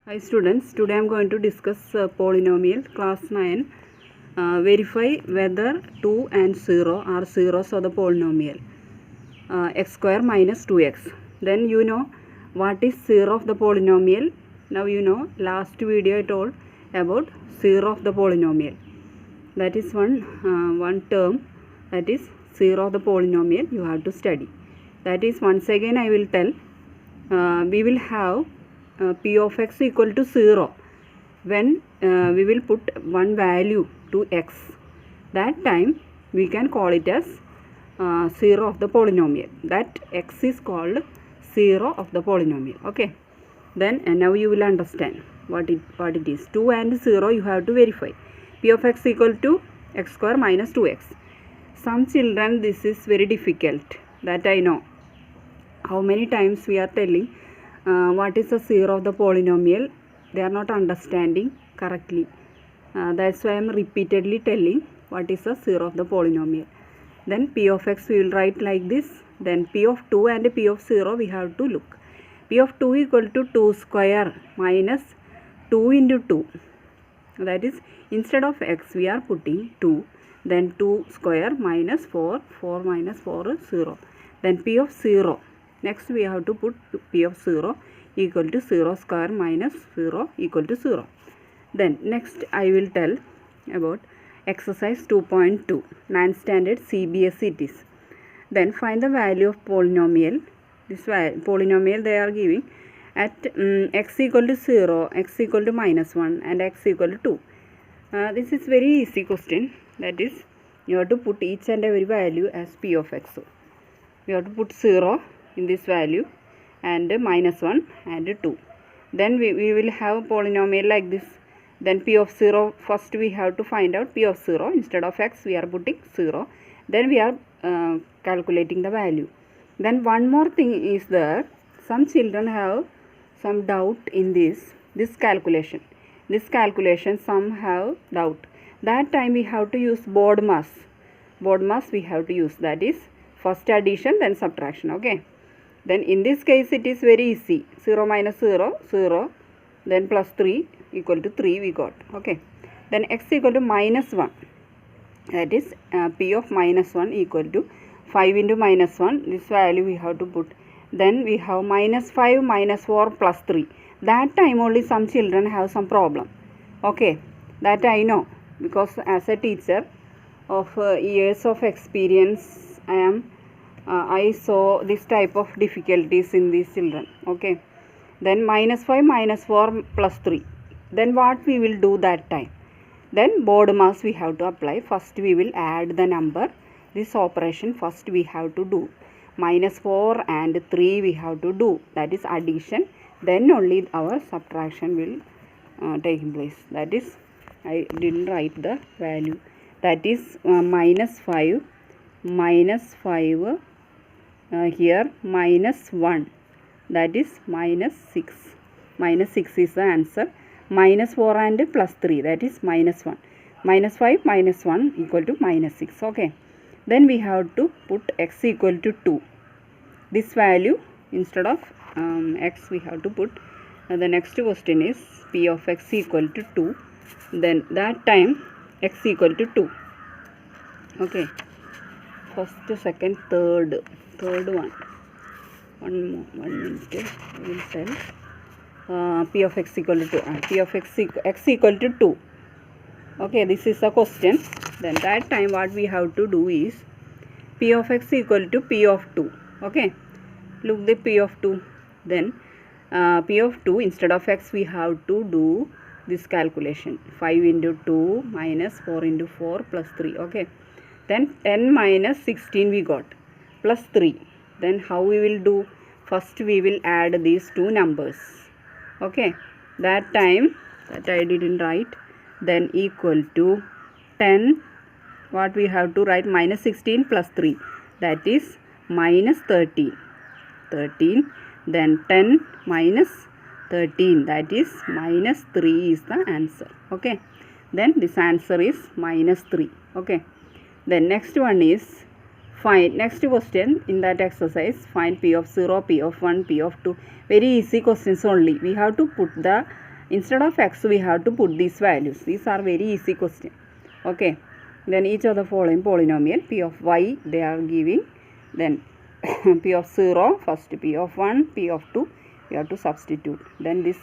Hi students, today I am going to discuss polynomial class 9. Verify whether 2 and 0 are zeros of the polynomial x square minus 2x. Then you know what is 0 of the polynomial. Now you know last video I told about 0 of the polynomial. That is one term, that is 0 of the polynomial you have to study. That is, once again I will tell, we will have p of x equal to 0 when we will put one value to x. That time we can call it as 0 of the polynomial. That x is called 0 of the polynomial. Okay, then now you will understand what it is. 2 and 0 you have to verify. P of x equal to x square minus 2x. Some children this is very difficult, that I know. How many times we are telling what is the 0 of the polynomial, they are not understanding correctly. That's why I am repeatedly telling what is the 0 of the polynomial. Then p of x we will write like this. Then p of 2 and p of 0 we have to look. P of 2 equal to 2 square minus 2 into 2. That is, instead of x we are putting 2. Then 2 square minus 4. 4 minus 4 is 0. Then p of 0. Next we have to put p of 0 equal to 0 square minus 0 equal to 0. Then next I will tell about exercise 2.2, 9th standard CBSE it is. Then find the value of polynomial. This polynomial they are giving at x equal to 0, x equal to minus 1 and x equal to 2. This is very easy question. That is, you have to put each and every value as p of x. We have to put 0 in this value and minus 1 and 2. Then we will have a polynomial like this. Then p of 0, first we have to find out p of 0. Instead of x we are putting 0. Then we are calculating the value. Then one more thing is there. Some children have some doubt in this calculation. This calculation some have doubt. That time we have to use BODMAS. BODMAS we have to use. That is, first addition then subtraction. Okay. Then in this case it is very easy. 0 minus 0, 0. Then plus 3 equal to 3 we got. Okay. Then x equal to minus 1. That is, p of minus 1 equal to 5 into minus 1. This value we have to put. Then we have minus 5 minus 4 plus 3. That time only some children have some problem. Okay. That I know, because as a teacher of years of experience I saw this type of difficulties in these children. Okay. Then minus 5 minus 4 plus 3. Then what we will do that time? Then BODMAS we have to apply. First we will add the number. This operation first we have to do. Minus 4 and 3 we have to do. That is addition. Then only our subtraction will take place. That is, I didn't write the value. That is minus 5 here minus 1. That is minus 6. Minus 6 is the answer. Minus 4 and plus 3, that is minus 1. Minus 5 minus 1 equal to minus 6. Okay. Then we have to put x equal to 2. This value instead of x we have to put. The next question is p of x equal to 2. Then that time x equal to 2. Okay. First, second, third one. One minute. I will tell. P of x equal to 2. P of x equal to 2. Okay, this is the question. Then that time what we have to do is p of x equal to p of 2. Okay. Look the p of 2. Then p of 2 instead of x we have to do this calculation. 5 into 2 minus 4 into 4 plus 3. Okay. Then 10 minus 16 we got plus 3. Then how we will do? First we will add these two numbers. Okay. That time that I didn't write. Then equal to 10. What we have to write? Minus 16 plus 3. That is minus 13. 13. Then 10 minus 13. That is minus 3 is the answer. Okay. Then this answer is minus 3. Okay. Then next one is find. Next question in that exercise, find p of 0, p of 1, p of 2. Very easy questions only. We have to put the instead of x we have to put these values. These are very easy question. Okay, then each of the following polynomial p of y they are giving, then p of 0 first, p of 1, p of 2 we have to substitute, then this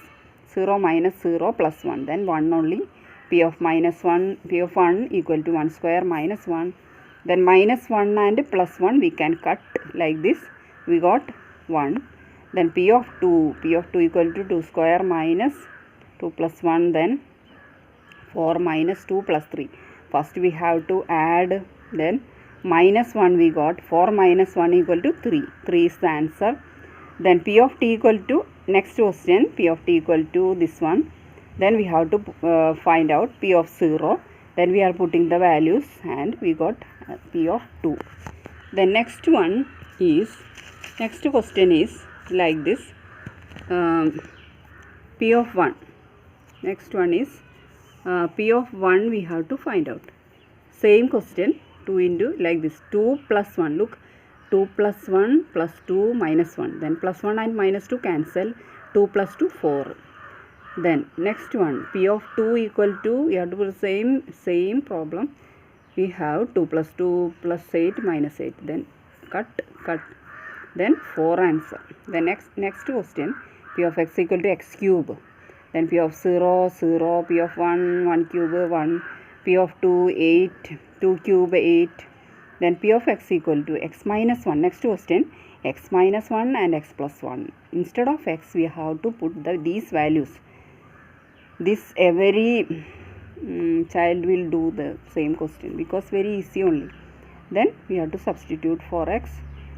0 minus 0 plus 1, then 1 only, p of minus 1, p of 1 equal to 1 square minus 1, then minus 1 and plus 1 we can cut like this, we got 1, then p of 2 equal to 2 square minus 2 plus 1, then 4 minus 2 plus 3. First we have to add, then minus 1 we got, 4 minus 1 equal to 3. 3 is the answer. Then p of t equal to, next question, p of t equal to this one. Then we have to find out p of 0. Then we are putting the values and we got p of 2. The next one is, next question is like this, p of 1. Next one is p of 1 we have to find out. Same question, 2 into like this, 2 plus 1, look, 2 plus 1 plus 2 minus 1, then plus 1 and minus 2 cancel, 2 plus 2 4. Then next one, p of 2 equal to, we have to put the same problem, we have 2 plus 2 plus 8 minus 8, then cut, then 4 answer. The next question, p of x equal to x cube, then p of 0 0, p of 1 1 cube 1, p of 2 8, 2 cube 8, then p of x equal to x minus 1. Next question, x minus 1 and x plus 1. Instead of x we have to put these values. This every child will do the same question because very easy only. Then we have to substitute for x,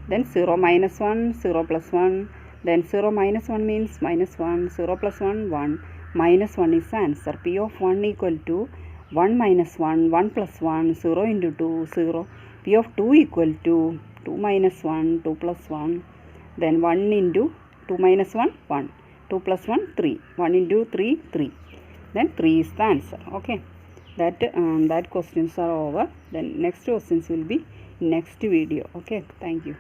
then 0 minus 1, 0 plus 1, then 0 minus 1 means minus 1, 0 plus 1 1, minus 1 is the answer. P of 1 equal to 1 minus 1, 1 plus 1, 0 into 2 0. P of 2 equal to 2 minus 1, 2 plus 1, then 1 into 2 minus 1 1, 2 plus 1 3, 1 into 3 3, then 3 is the answer. Okay, that questions are over. Then next questions will be next video. Okay, thank you.